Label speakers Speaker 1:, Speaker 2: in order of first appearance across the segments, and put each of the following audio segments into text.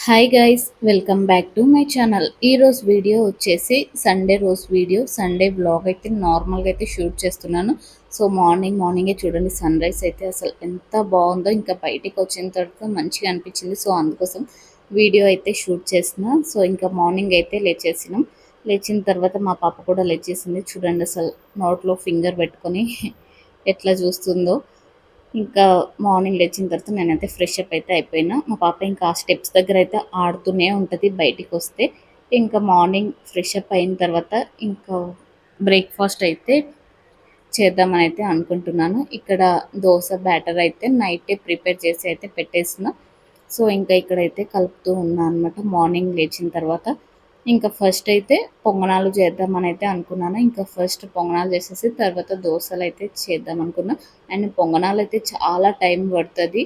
Speaker 1: Hi guys, welcome back to my channel. ఈరోజు video వచ్చేసి Sunday రోజు వీడియో. సండే బ్లాగ్ అయితే నార్మల్గా అయితే షూట్ చేస్తున్నాను. సో మార్నింగే చూడండి, సన్ రైజ్ అయితే అసలు ఎంత బాగుందో. ఇంకా బయటికి వచ్చిన తర్వాత మంచిగా అనిపించింది. సో అందుకోసం వీడియో అయితే షూట్ చేసిన. సో ఇంకా మార్నింగ్ అయితే లేచేసినాం. లేచిన తర్వాత మా పాప కూడా లేచేసింది. చూడండి అసలు నోట్లో ఫింగర్ పెట్టుకొని ఎట్లా చూస్తుందో. ఇంకా మార్నింగ్ లేచిన తర్వాత నేనైతే ఫ్రెష్ అప్ అయితే అయిపోయినా. మా పాప ఇంకా ఆ స్టెప్స్ దగ్గర అయితే ఆడుతూనే ఉంటుంది బయటికి వస్తే. ఇంకా మార్నింగ్ ఫ్రెష్ అప్ అయిన తర్వాత ఇంకా బ్రేక్ఫాస్ట్ అయితే చేద్దామని అయితే అనుకుంటున్నాను. ఇక్కడ దోశ బ్యాటర్ అయితే నైటే ప్రిపేర్ చేసి అయితే పెట్టేసిన. సో ఇంకా ఇక్కడైతే కలుపుతూ ఉన్నాను అనమాట. మార్నింగ్ లేచిన తర్వాత ఇంకా ఫస్ట్ అయితే పొంగనాలు చేద్దామని అయితే అనుకున్నాను. ఇంకా ఫస్ట్ పొంగనాలు చేసేసి తర్వాత దోశలు అయితే చేద్దాం అనుకున్నా. అండ్ పొంగనాలు అయితే చాలా టైం పడుతుంది.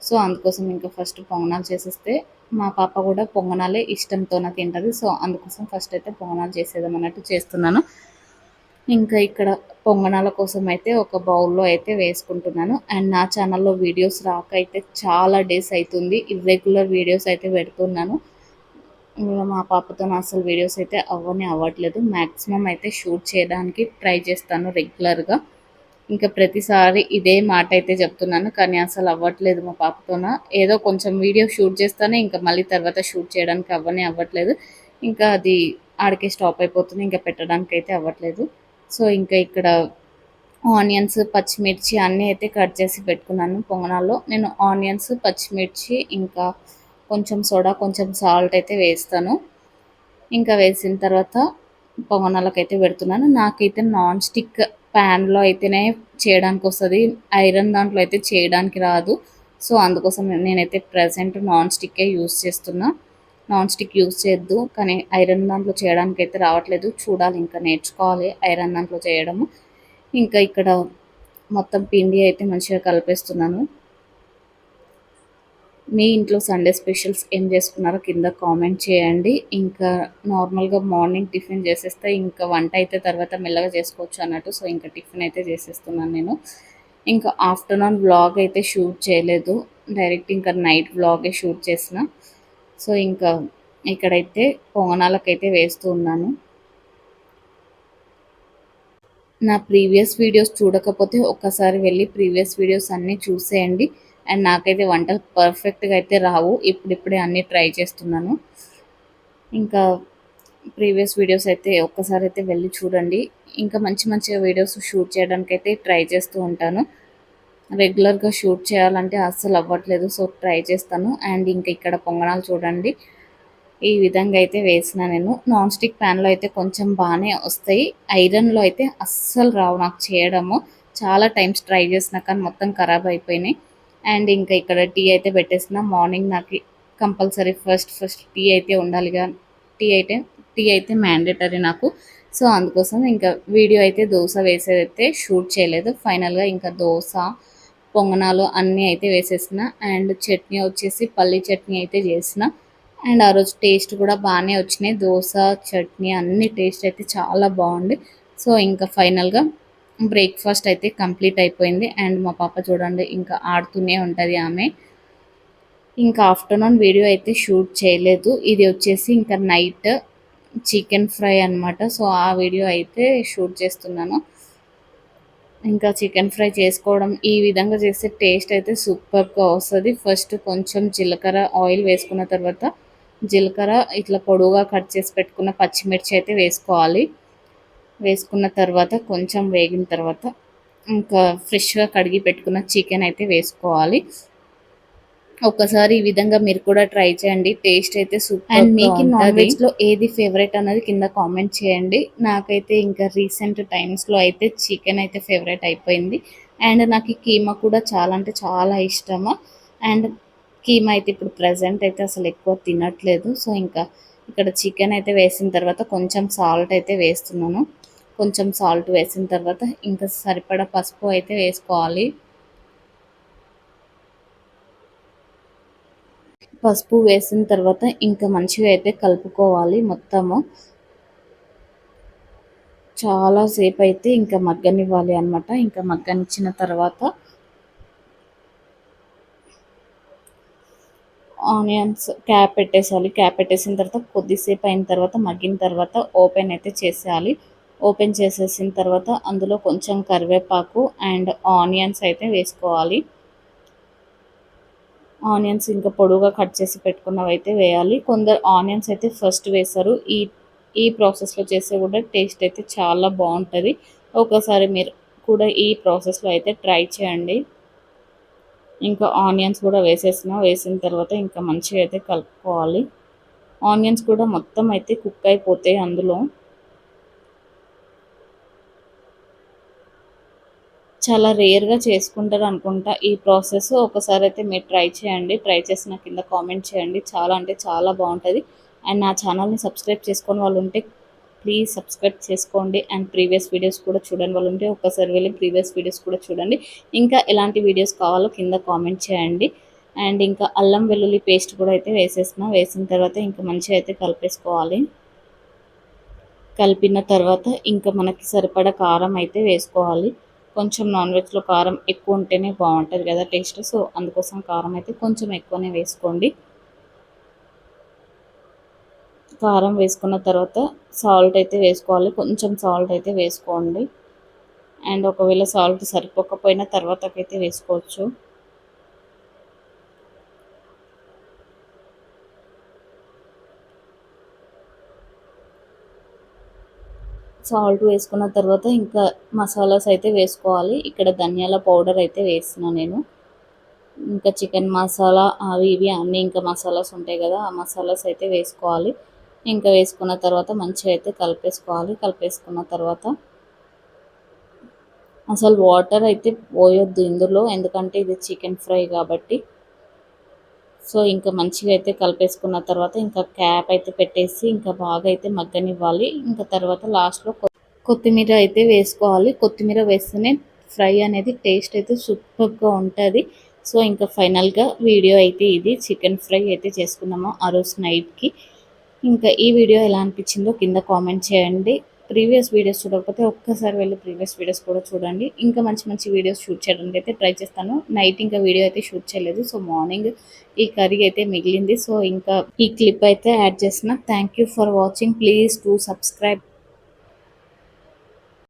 Speaker 1: సో అందుకోసం ఇంకా ఫస్ట్ పొంగనాలు చేసేస్తే మా పాప కూడా పొంగనాలే ఇష్టంతోనే తింటుంది. సో అందుకోసం ఫస్ట్ అయితే పొంగనాలు చేసేద్దాం అన్నట్టు చేస్తున్నాను. ఇంకా ఇక్కడ పొంగనాల కోసం అయితే ఒక బౌల్లో అయితే వేసుకుంటున్నాను. అండ్ నా ఛానల్లో వీడియోస్ రాక అయితే చాలా డేస్ అవుతుంది. ఇర్రెగ్యులర్ వీడియోస్ అయితే పెడుతున్నాను. మా పాపతో అసలు వీడియోస్ అయితే అవ్వట్లేదు. మ్యాక్సిమం అయితే షూట్ చేయడానికి ట్రై చేస్తాను రెగ్యులర్గా. ఇంకా ప్రతిసారి ఇదే మాట అయితే చెప్తున్నాను, కానీ అసలు అవ్వట్లేదు మా పాపతోన. ఏదో కొంచెం వీడియో షూట్ చేస్తానే ఇంకా మళ్ళీ తర్వాత షూట్ చేయడానికి అవ్వట్లేదు. ఇంకా అది ఆడికే స్టాప్ అయిపోతుంది. ఇంకా పెట్టడానికి అయితే అవ్వట్లేదు. సో ఇంకా ఇక్కడ ఆనియన్స్, పచ్చిమిర్చి అన్నీ అయితే కట్ చేసి పెట్టుకున్నాను. పొంగనాల్లో నేను ఆనియన్స్, పచ్చిమిర్చి ఇంకా కొంచెం సోడా, కొంచెం సాల్ట్ అయితే వేస్తాను. ఇంకా వేసిన తర్వాత పొంగనాలకైతే పెడుతున్నాను. నాకైతే నాన్ స్టిక్ ప్యాన్లో అయితేనే చేయడానికి వస్తుంది. ఐరన్ దాంట్లో అయితే చేయడానికి రాదు. సో అందుకోసం నేనైతే ప్రజెంట్ నాన్ స్టిక్కే యూస్ చేస్తున్నా. నాన్ స్టిక్ యూస్ చేయొద్దు, కానీ ఐరన్ దాంట్లో చేయడానికి అయితే రావట్లేదు. చూడాలి, ఇంకా నేర్చుకోవాలి ఐరన్ దాంట్లో చేయడము. ఇంకా ఇక్కడ మొత్తం పిండి అయితే మంచిగా కలిపేస్తున్నాను. మీ ఇంట్లో సండే స్పెషల్స్ ఏం చేసుకున్నారో కింద కామెంట్ చేయండి. ఇంకా నార్మల్గా మార్నింగ్ టిఫిన్ చేసేస్తే ఇంకా వంట అయితే తర్వాత మెల్లగా చేసుకోవచ్చు అన్నట్టు. సో ఇంకా టిఫిన్ అయితే చేసేస్తున్నాను నేను. ఇంకా ఆఫ్టర్నూన్ వ్లాగ్ అయితే షూట్ చేయలేదు, డైరెక్ట్ ఇంకా నైట్ వ్లాగే షూట్ చేసిన. సో ఇంకా ఇక్కడైతే పొంగనాలకైతే వేస్తూ ఉన్నాను. నా ప్రీవియస్ వీడియోస్ చూడకపోతే ఒక్కసారి వెళ్ళి ప్రీవియస్ వీడియోస్ అన్నీ చూసేయండి. అండ్ నాకైతే వంటలు పర్ఫెక్ట్గా అయితే రావు, ఇప్పుడిప్పుడే అన్నీ ట్రై చేస్తున్నాను. ఇంకా ప్రీవియస్ వీడియోస్ అయితే ఒక్కసారి అయితే వెళ్ళి చూడండి. ఇంకా మంచి మంచిగా వీడియోస్ షూట్ చేయడానికి అయితే ట్రై చేస్తూ ఉంటాను. రెగ్యులర్గా షూట్ చేయాలంటే అస్సలు అవ్వట్లేదు. సో ట్రై చేస్తాను. అండ్ ఇంకా ఇక్కడ పొంగనాలు చూడండి, ఈ విధంగా అయితే వేసిన నేను. నాన్ స్టిక్ ప్యాన్లో అయితే కొంచెం బాగానే వస్తాయి, ఐరన్లో అయితే అస్సలు రావు నాకు చేయడము. చాలా టైమ్స్ ట్రై చేసిన కానీ మొత్తం ఖరాబ్ అయిపోయినాయి. అండ్ ఇంకా ఇక్కడ టీ అయితే పెట్టేసిన. మార్నింగ్ నాకు కంపల్సరీ ఫస్ట్ టీ అయితే ఉండాలిగా. టీ అయితే మ్యాండేటరీ నాకు. సో అందుకోసం ఇంకా వీడియో అయితే దోశ వేసేదైతే షూట్ చేయలేదు. ఫైనల్గా ఇంకా దోశ, పొంగనాలు అన్నీ అయితే వేసేసిన. అండ్ చట్నీ వచ్చేసి పల్లీ చట్నీ అయితే చేసిన. అండ్ ఆ రోజు టేస్ట్ కూడా బాగానే వచ్చినాయి. దోశ, చట్నీ అన్ని టేస్ట్ అయితే చాలా బాగుంది. సో ఇంకా ఫైనల్గా బ్రేక్ఫాస్ట్ అయితే కంప్లీట్ అయిపోయింది. అండ్ మా పాప చూడండి ఇంకా ఆడుతూనే ఉంటుంది ఆమె. ఇంకా ఆఫ్టర్నూన్ వీడియో అయితే షూట్ చేయలేదు. ఇది వచ్చేసి ఇంకా నైట్ చికెన్ ఫ్రై అనమాట. సో ఆ వీడియో అయితే షూట్ చేస్తున్నాను. ఇంకా చికెన్ ఫ్రై చేసుకోవడం ఈ విధంగా చేస్తే టేస్ట్ అయితే సూపర్గా వస్తుంది. ఫస్ట్ కొంచెం జీలకర్ర ఆయిల్ వేసుకున్న తర్వాత జీలకర్ర ఇట్లా పొడవుగా కట్ చేసి పెట్టుకున్న పచ్చిమిర్చి అయితే వేసుకోవాలి. వేసుకున్న తర్వాత కొంచెం వేగిన తర్వాత ఇంకా ఫ్రెష్గా కడిగి పెట్టుకున్న చికెన్ అయితే వేసుకోవాలి. ఒక్కసారి ఈ విధంగా మీరు కూడా ట్రై చేయండి, టేస్ట్ అయితే సూపర్. అండ్ మీకు నాన్ వెజ్లో ఏది ఫేవరెట్ అన్నది కింద కామెంట్ చేయండి. నాకైతే ఇంకా రీసెంట్ టైమ్స్లో అయితే చికెన్ అయితే ఫేవరెట్ అయిపోయింది. అండ్ నాకు కీమా కూడా చాలా అంటే చాలా ఇష్టము. అండ్ కీమా అయితే ఇప్పుడు ప్రజెంట్ అయితే అసలు ఎక్కువ తినట్లేదు. సో ఇంకా ఇక్కడ చికెన్ అయితే వేసిన తర్వాత కొంచెం సాల్ట్ అయితే వేస్తున్నాను. కొంచెం సాల్ట్ వేసిన తర్వాత ఇంకా సరిపడా పసుపు అయితే వేసుకోవాలి. పసుపు వేసిన తర్వాత ఇంకా మంచిగా అయితే కలుపుకోవాలి మొత్తము. చాలాసేపు అయితే ఇంకా మగ్గనివ్వాలి అనమాట. ఇంకా మగ్గనిచ్చిన తర్వాత ఆనియన్స్ క్యాప్ పెట్టేసేయాలి. క్యాప్ పెట్టేసిన తర్వాత కొద్దిసేపు అయిన తర్వాత మగ్గిన తర్వాత ఓపెన్ అయితే చేసేయాలి. ఓపెన్ చేసేసిన తర్వాత అందులో కొంచెం కరివేపాకు అండ్ ఆనియన్స్ అయితే వేసుకోవాలి. ఆనియన్స్ ఇంకా పొడువుగా కట్ చేసి పెట్టుకున్నవైతే వేయాలి. కొందరు ఆనియన్స్ అయితే ఫస్ట్ వేస్తారు. ఈ ప్రాసెస్‌లో చేస్తే కూడా టేస్ట్ అయితే చాలా బావుంటది. ఒకసారి మీరు కూడా ఈ ప్రాసెస్‌లో అయితే ట్రై చేయండి. ఇంకా ఆనియన్స్ కూడా వేసిన తర్వాత ఇంకా మంచిగా అయితే కలుపుకోవాలి. ఆనియన్స్ కూడా మొత్తం అయితే కుక్ అయిపోతాయి అందులో. చాలా రేర్‌గా చేసుకుంటారు అనుకుంటా ఈ ప్రాసెస్. ఒకసారి అయితే మీరు ట్రై చేయండి. ట్రై చేసి నాకు కింద కామెంట్ చేయండి. చాలా అంటే చాలా బావుంటది. అండ్ నా ఛానల్‌ని సబ్స్క్రైబ్ చేసుకోని వాళ్ళు ఉంటే ప్లీజ్ సబ్స్క్రైబ్ చేసుకోండి. అండ్ ప్రీవియస్ వీడియోస్ కూడా చూడని వాళ్ళు ఉంటే ఒక్కసారి వెళ్ళి ప్రీవియస్ వీడియోస్ కూడా చూడండి. ఇంకా ఎలాంటి వీడియోస్ కావాలో కింద కామెంట్ చేయండి. అండ్ ఇంకా అల్లం వెల్లుల్లి పేస్ట్ కూడా అయితే వేసిన తర్వాత ఇంకా మంచిగా అయితే కలిపేసుకోవాలి. కలిపిన తర్వాత ఇంకా మనకి సరిపడా కారం అయితే వేసుకోవాలి. కొంచెం నాన్ వెజ్‌లో కారం ఎక్కువ ఉంటేనే బావుంటది కదా టేస్ట్. సో, అందుకోసం కారం అయితే కొంచెం ఎక్కువనే వేసుకోండి. కారం వేసుకున్న తర్వాత సాల్ట్ అయితే వేసుకోవాలి. కొంచెం సాల్ట్ అయితే వేసుకోండి. అండ్ ఒకవేళ సాల్ట్ సరిపోకపోయినా తర్వాతకైతే వేసుకోవచ్చు. సాల్ట్ వేసుకున్న తర్వాత ఇంకా మసాలాస్ అయితే వేసుకోవాలి. ఇక్కడ ధనియాల పౌడర్ అయితే వేస్తున్నా నేను. ఇంకా చికెన్ మసాలా అవి ఇవి అన్నీ ఇంకా మసాలాస్ ఉంటాయి కదా! ఆ మసాలాస్ అయితే వేసుకోవాలి. ఇంకా వేసుకున్న తర్వాత మంచిగా అయితే కలిపేసుకోవాలి. కలిపేసుకున్న తర్వాత అసలు వాటర్ అయితే పోయొద్దు ఇందులో. ఎందుకంటే ఇది చికెన్ ఫ్రై కాబట్టి. సో, ఇంకా మంచిగా అయితే కలిపేసుకున్న తర్వాత ఇంకా క్యాప్ అయితే పెట్టేసి ఇంకా బాగా అయితే మగ్గనివ్వాలి. ఇంకా తర్వాత లాస్ట్‌లో కొత్తిమీర అయితే వేసుకోవాలి. కొత్తిమీర వేస్తేనే ఫ్రై అనేది టేస్ట్ అయితే సూపర్‌గా ఉంటది. సో, ఇంకా ఫైనల్‌గా వీడియో అయితే ఇది. చికెన్ ఫ్రై అయితే చేసుకున్నాము ఆ రోజు నైట్‌కి. ఇంకా ఈ వీడియో ఎలా అనిపించిందో కింద కామెంట్ చేయండి. ప్రీవియస్ వీడియోస్ చూడకపోతే ఒక్కసారి వెళ్ళి ప్రీవియస్ వీడియోస్ కూడా చూడండి. ఇంకా మంచి మంచి వీడియోస్ షూట్ చేయడానికి అయితే ట్రై చేస్తాను. నైట్ ఇంకా వీడియో అయితే షూట్ చేయలేదు. సో, మార్నింగ్ ఈ కర్రీ అయితే మిగిలింది. సో, ఇంకా ఈ క్లిప్ అయితే యాడ్ చేస్తున్నా. Thank you for watching. Please do subscribe.